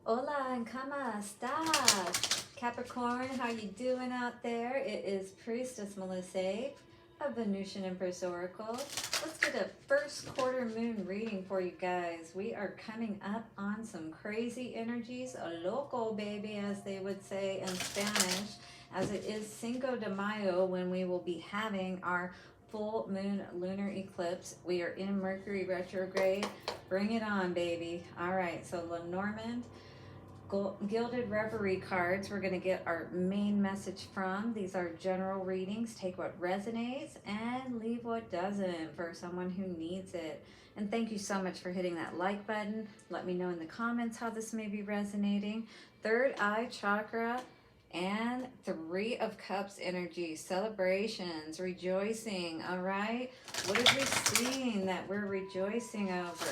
Hola and cómo estás? Capricorn, how you doing out there? It is Priestess Melissae of Venusian Empress Oracle. Let's get a first quarter moon reading for you guys. We are coming up on some crazy energies, a loco baby as they would say in Spanish, as it is Cinco de Mayo when we will be having our full moon lunar eclipse. We are in Mercury retrograde. Bring it on, baby. All right, so Lenormand Gilded Reverie cards we're going to get our main message from. These are general readings. Take what resonates and leave what doesn't for someone who needs it. And thank you so much for hitting that like button. Let me know in the comments how this may be resonating. Third eye chakra and Three of Cups energy. Celebrations, rejoicing. All right. What are we seeing that we're rejoicing over?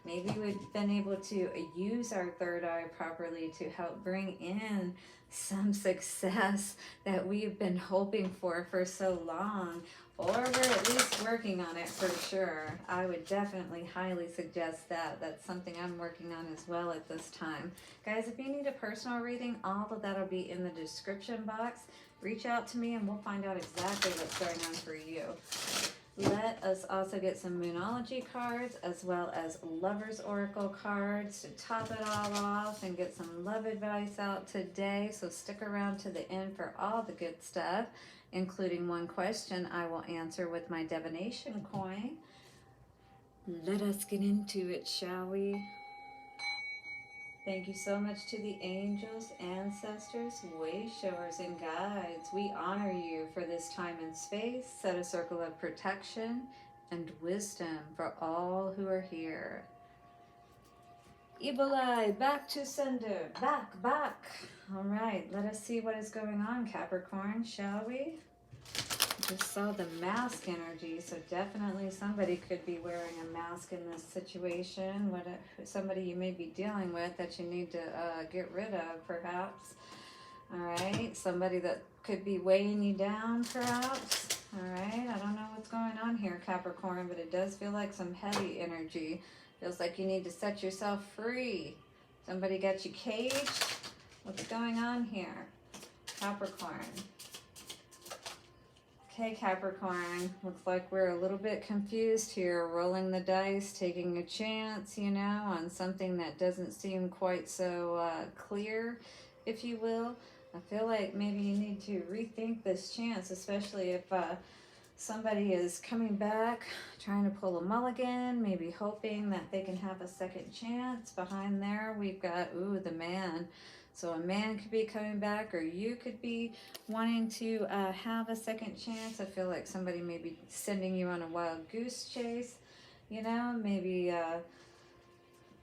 Maybe we've been able to use our third eye properly to help bring in some success that we've been hoping for so long, or we're at least working on it for sure. I would definitely highly suggest that. That's something I'm working on as well at this time. Guys, if you need a personal reading, all of that'll be in the description box. Reach out to me and we'll find out exactly what's going on for you. Let us also get some Moonology cards as well as Lover's Oracle cards to top it all off and get some love advice out today. So stick around to the end for all the good stuff, including one question I will answer with my divination coin. Let us get into it, shall we? Thank you so much to the angels, ancestors, way showers, and guides. We honor you for this time and space. Set a circle of protection and wisdom for all who are here. Evil eye, back to sender. Back. All right, let us see what is going on, Capricorn, shall we? Just saw the mask energy, so definitely somebody could be wearing a mask in this situation. Somebody you may be dealing with that you need to get rid of, perhaps. All right, somebody that could be weighing you down, perhaps. All right, I don't know what's going on here, Capricorn, but it does feel like some heavy energy. Feels like you need to set yourself free. Somebody got you caged. What's going on here, Capricorn? Okay, Capricorn, looks like we're a little bit confused here, rolling the dice, taking a chance, you know, on something that doesn't seem quite so clear, if you will. I feel like maybe you need to rethink this chance, especially if somebody is coming back, trying to pull a mulligan, maybe hoping that they can have a second chance. Behind there, we've got, ooh, the man. So a man could be coming back, or you could be wanting to have a second chance. I feel like somebody may be sending you on a wild goose chase, you know, maybe,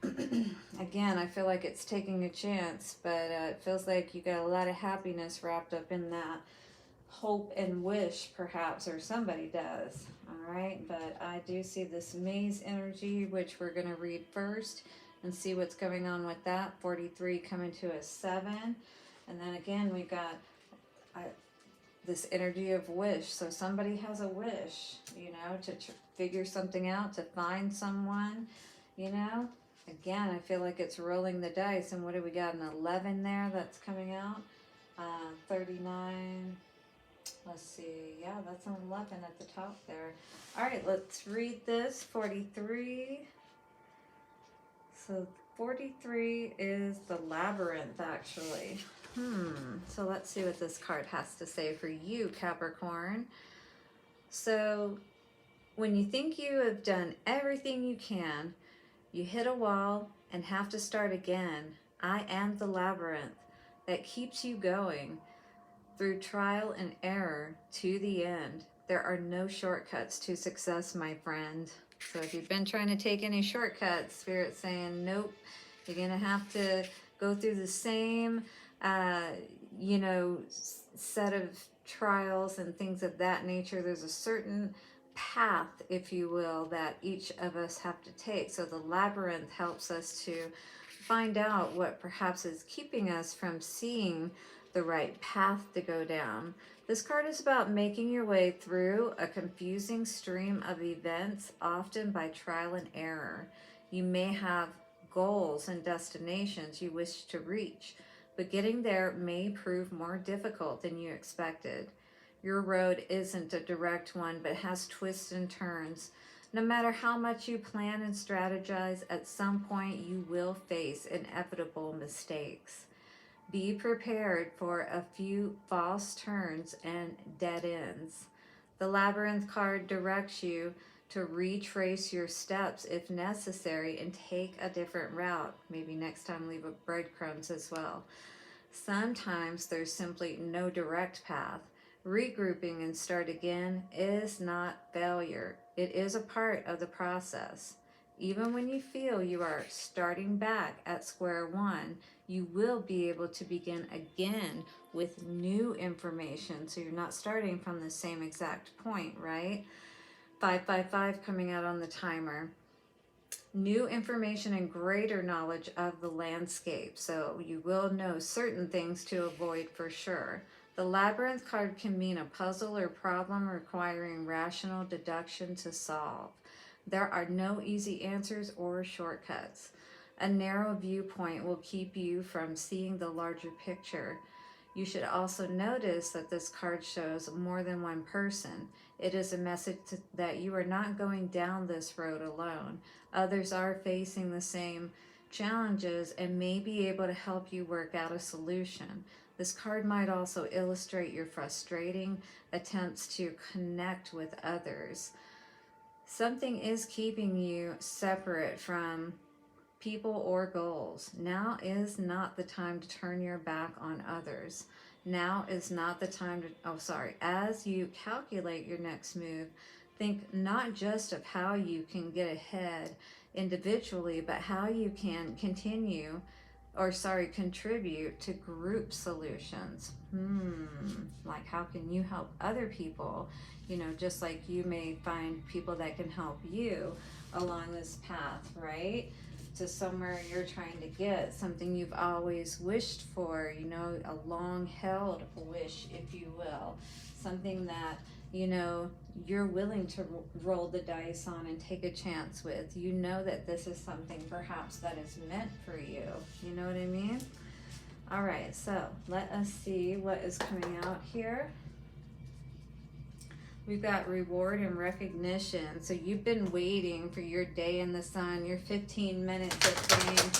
again, I feel like it's taking a chance, but it feels like you got a lot of happiness wrapped up in that. Hope and wish, perhaps, or somebody does. All right, but I do see this maze energy, which we're going to read first and see what's going on with that. 43 coming to a 7, and then again we got this energy of wish. So somebody has a wish, you know, to figure something out, to find someone, you know. Again, I feel like it's rolling the dice. And what do we got? An 11 there that's coming out. 39. Let's see. Yeah, that's an 11 at the top there. All right, let's read this. 43. So 43 is the Labyrinth, actually. So let's see what this card has to say for you, Capricorn. So when you think you have done everything you can, you hit a wall and have to start again. I am the labyrinth that keeps you going through trial and error to the end. There are no shortcuts to success, my friend. So if you've been trying to take any shortcuts, Spirit's saying, nope, you're going to have to go through the same, you know, set of trials and things of that nature. There's a certain path, if you will, that each of us have to take. So the labyrinth helps us to find out what perhaps is keeping us from seeing the right path to go down. This card is about making your way through a confusing stream of events, often by trial and error. You may have goals and destinations you wish to reach, but getting there may prove more difficult than you expected. Your road isn't a direct one, but has twists and turns. No matter how much you plan and strategize, at some point you will face inevitable mistakes. Be prepared for a few false turns and dead ends. The Labyrinth card directs you to retrace your steps if necessary and take a different route. Maybe next time leave a breadcrumbs as well. Sometimes there's simply no direct path. Regrouping and start again is not failure. It is a part of the process. Even when you feel you are starting back at square one, you will be able to begin again with new information. So you're not starting from the same exact point, right? 555 coming out on the timer. New information and greater knowledge of the landscape. So you will know certain things to avoid for sure. The Labyrinth card can mean a puzzle or problem requiring rational deduction to solve. There are no easy answers or shortcuts. A narrow viewpoint will keep you from seeing the larger picture. You should also notice that this card shows more than one person. It is a message that you are not going down this road alone. Others are facing the same challenges and may be able to help you work out a solution. This card might also illustrate your frustrating attempts to connect with others. Something is keeping you separate from people or goals. Now is not the time to turn your back on others. Now is not the time to, as you calculate your next move, think not just of how you can get ahead individually, but how you can contribute to group solutions. Like how can you help other people? Just like you may find people that can help you along this path, right? To somewhere you're trying to get, something you've always wished for, a long-held wish, if you will. Something that, you're willing to roll the dice on and take a chance with. You know that this is something perhaps that is meant for you. You know what I mean? All right, so let us see what is coming out here. We've got reward and recognition. So you've been waiting for your day in the sun, your 15 minutes of fame,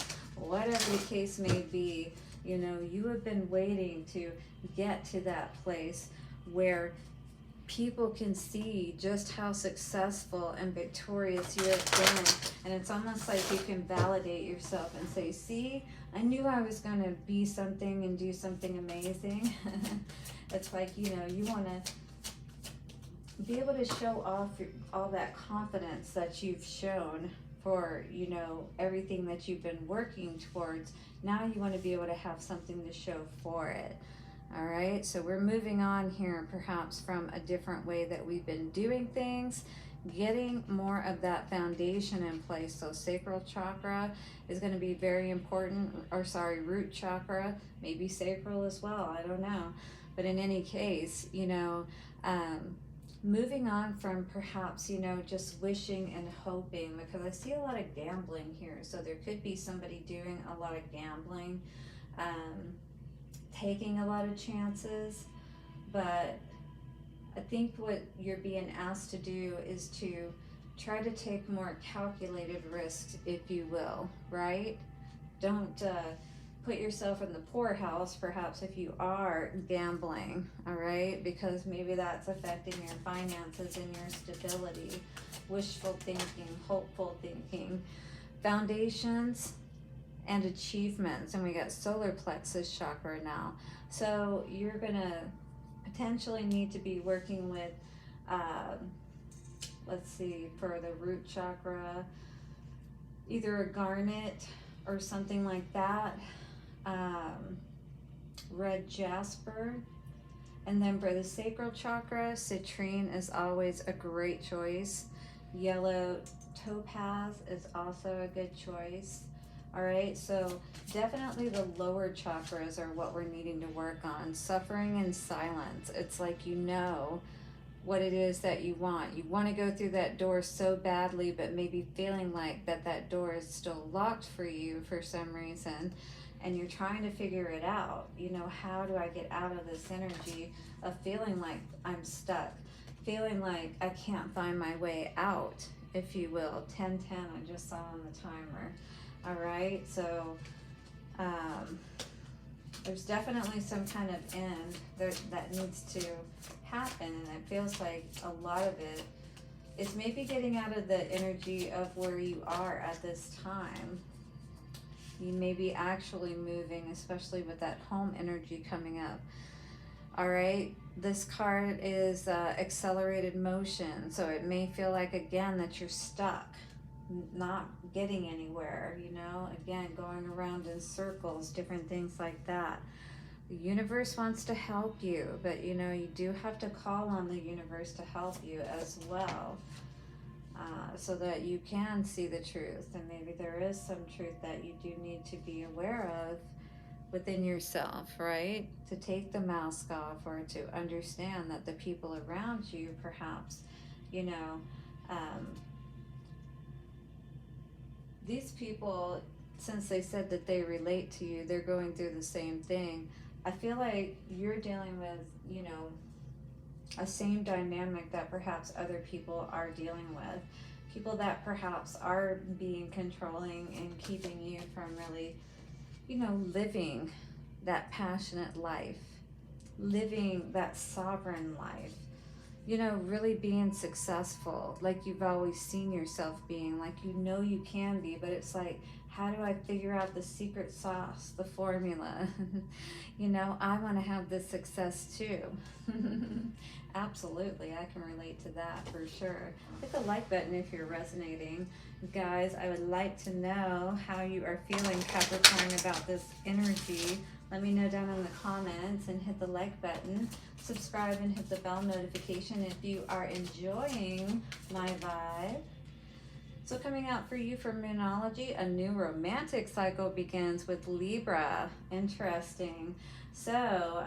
whatever the case may be. You have been waiting to get to that place where people can see just how successful and victorious you have been. And it's almost like you can validate yourself and say, see, I knew I was going to be something and do something amazing. It's like, you want to be able to show off all that confidence that you've shown for, everything that you've been working towards. Now you want to be able to have something to show for it. All right, so we're moving on here perhaps from a different way that we've been doing things, getting more of that foundation in place. So sacral chakra is going to be very important, root chakra, maybe sacral as well, I don't know. But in any case, moving on from perhaps, just wishing and hoping, because I see a lot of gambling here. So there could be somebody doing a lot of gambling, taking a lot of chances. But I think what you're being asked to do is to try to take more calculated risks, if you will, right? Don't put yourself in the poorhouse, perhaps, if you are gambling, all right? Because maybe that's affecting your finances and your stability. Wishful thinking, hopeful thinking, foundations and achievements. And we got solar plexus chakra now. So you're gonna potentially need to be working with, let's see, for the root chakra, either a garnet or something like that. Red jasper. And then for the sacral chakra, citrine is always a great choice. Yellow topaz is also a good choice. All right, so definitely the lower chakras are what we're needing to work on. Suffering and silence. It's like what it is that you want. You want to go through that door so badly, but maybe feeling like that door is still locked for you for some reason, and you're trying to figure it out. You know, how do I get out of this energy of feeling like I'm stuck, feeling like I can't find my way out, if you will. 10:10, I just saw on the timer. All right, so there's definitely some kind of end that needs to happen, and it feels like a lot of it is maybe getting out of the energy of where you are at this time. You may be actually moving, especially with that home energy coming up. All right, this card is accelerated motion, so it may feel like, again, that you're stuck, not getting anywhere, you know, again, going around in circles, different things like that. The universe wants to help you, but you know, you do have to call on the universe to help you as well, so that you can see the truth. And maybe there is some truth that you do need to be aware of within yourself, right? To take the mask off, or to understand that the people around you, perhaps, you know, these people, since they said that they relate to you, they're going through the same thing. I feel like you're dealing with, you know, a same dynamic that perhaps other people are dealing with. People that perhaps are being controlling and keeping you from really, you know, living that passionate life, living that sovereign life, you know, really being successful like you've always seen yourself being, like you know you can be, but it's like, how do I figure out the secret sauce, the formula? You know, I want to have this success too. Absolutely, I can relate to that for sure. Hit the like button if you're resonating. Guys, I would like to know how you are feeling, Capricorn, about this energy. Let me know down in the comments, and hit the like button. Subscribe and hit the bell notification if you are enjoying my vibe. So coming out for you for Moonology, a new romantic cycle begins with Libra. Interesting. So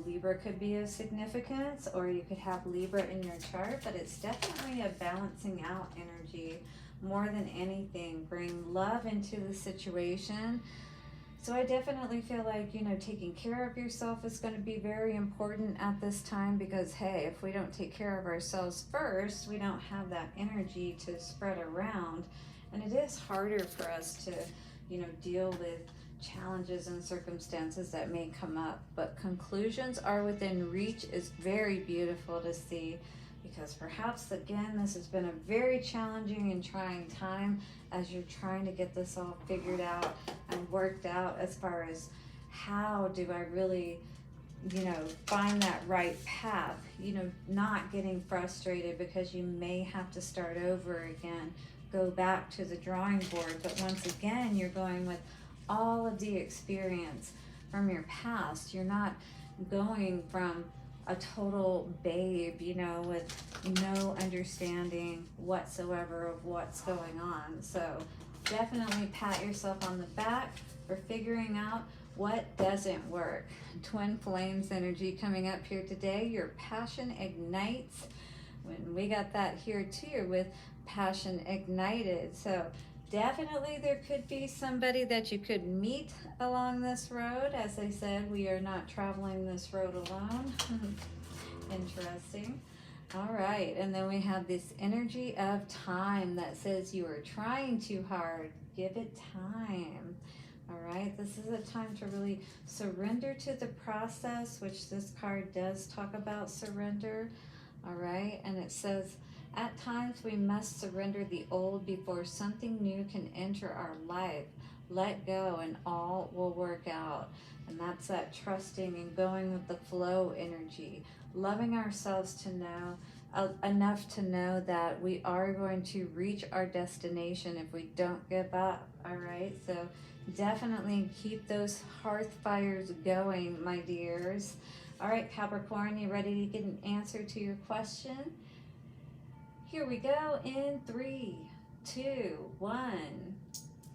Libra could be of significance, or you could have Libra in your chart, but it's definitely a balancing out energy more than anything. Bring love into the situation. So I definitely feel like, you know, taking care of yourself is going to be very important at this time, because, hey, if we don't take care of ourselves first, we don't have that energy to spread around. And it is harder for us to, you know, deal with challenges and circumstances that may come up. But conclusions are within reach is very beautiful to see, because perhaps, again, this has been a very challenging and trying time as you're trying to get this all figured out and worked out, as far as how do I really, you know, find that right path, you know, not getting frustrated because you may have to start over again, go back to the drawing board. But once again, you're going with all of the experience from your past. You're not going from a total babe, you know, with no understanding whatsoever of what's going on. So definitely pat yourself on the back for figuring out what doesn't work. Twin flames energy coming up here today. Your passion ignites. When we got that here too with passion ignited. So definitely there could be somebody that you could meet along this road. As I said, we are not traveling this road alone. Interesting. All right, and then we have this energy of time that says you are trying too hard. Give it time. All right, this is a time to really surrender to the process, which this card does talk about surrender. All right, and it says, at times we must surrender the old before something new can enter our life. Let go and all will work out. And that's that trusting and going with the flow energy. Loving ourselves to know, enough to know that we are going to reach our destination if we don't give up. All right, so definitely keep those hearth fires going, my dears. All right, Capricorn, you ready to get an answer to your question? Here we go in 3, 2, 1.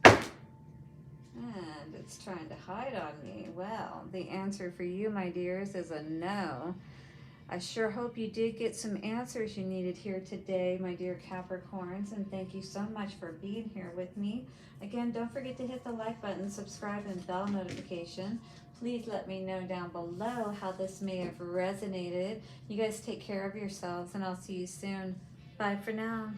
And it's trying to hide on me. Well, the answer for you, my dears, is a no. I sure hope you did get some answers you needed here today, my dear Capricorns, and thank you so much for being here with me. Again, don't forget to hit the like button, subscribe, and bell notification. Please let me know down below how this may have resonated. You guys take care of yourselves, and I'll see you soon. Bye for now.